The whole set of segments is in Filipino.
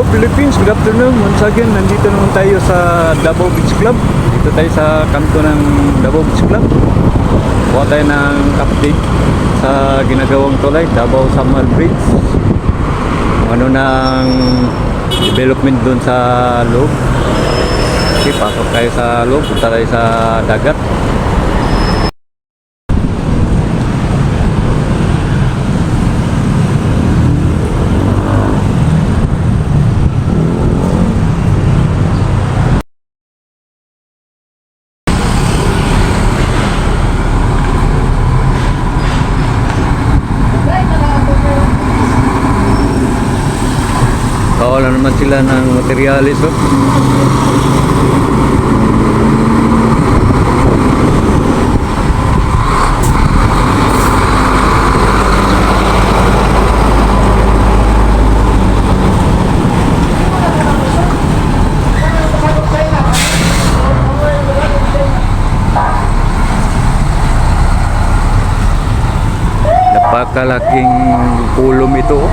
Hello Philippines, good afternoon. Once again, nandito naman tayo sa Davao Beach Club. Dito tayo sa kanto ng Davao Beach Club. Kuha tayo ng update sa ginagawang tulay, Davao Samuel Bridge. Ano ng development doon sa loob. Okay, pasok tayo sa loob, punta tayo sa dagat. Wala naman sila ng materialis, oh. Napakalaking pulong ito, oh.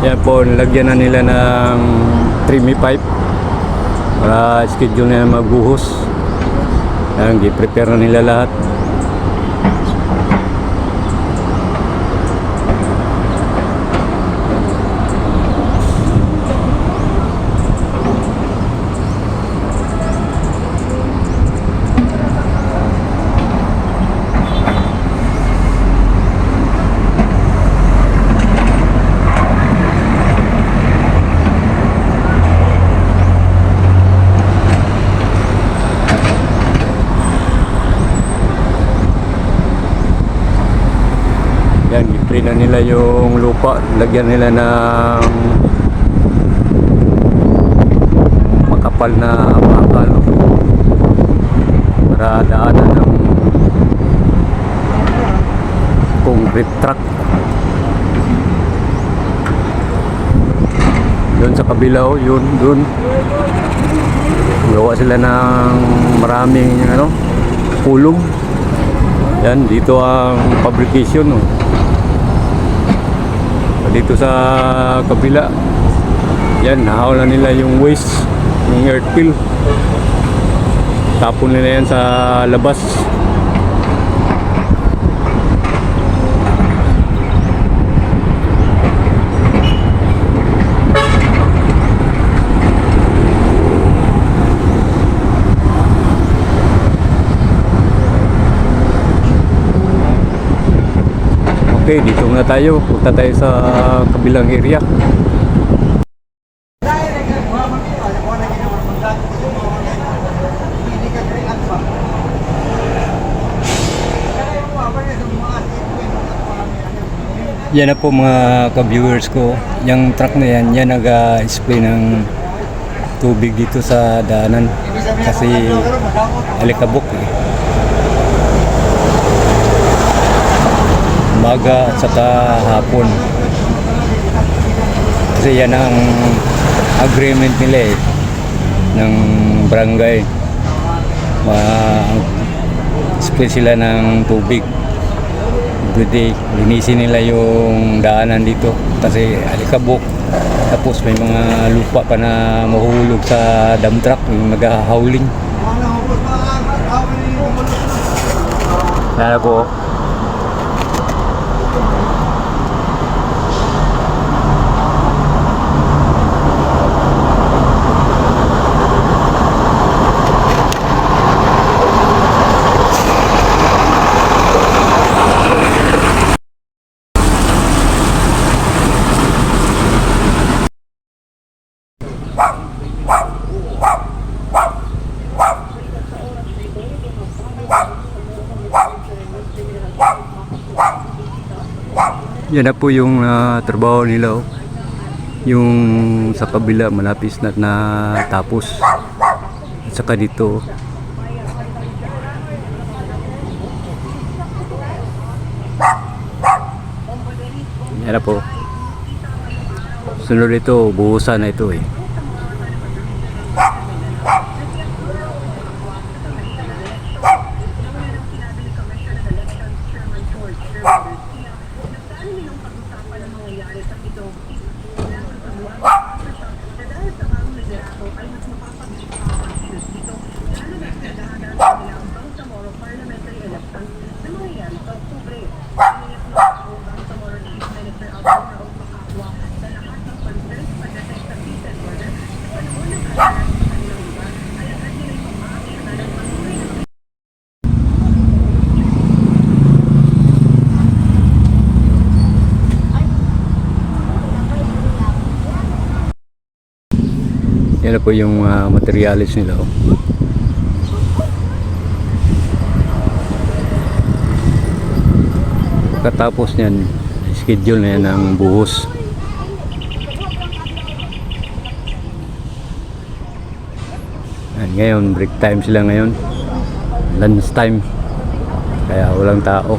Yan po, nilagyan na nila ng trimmy pipe para schedule na magbuhos. Yan, i-prepare na nila lahat. Yan, i-spray na nila yung lupa, lagyan nila ng makapal na bakal para daanan ng concrete truck. Doon sa kabila, oh, yun, doon gawa sila ng maraming pulong. Yan, dito ang fabrication, oh. Dito sa kabila, yan, nahawalan nila yung waste, yung earth fill, tapon nila yan sa labas. Okay, dito na tayo. Punta tayo sa kabilang area. Yan na po mga ka-viewers ko. Yung truck na yan, yan nag-display ng tubig dito sa daanan. Kasi alikabok, eh. Umaga at saka hapon, kasi yan ang agreement nila, eh, ng barangay. Spray sila ng tubig everyday, linisin nila yung daanan dito kasi alikabok, tapos may mga lupa pa na mahulog sa dump truck yung nag-hauling. Nala po. Yan na po yung trabaho nila. Oh. Yung sa kabila malapis na tapos. At saka dito. Yan na po. Sunod ito, buhusan na ito eh. Yan na po yung materialis nila. Oh. Katapos niyan, schedule na yan ng buhos. Yan, ngayon, break time sila ngayon. Lunch time. Kaya walang tao.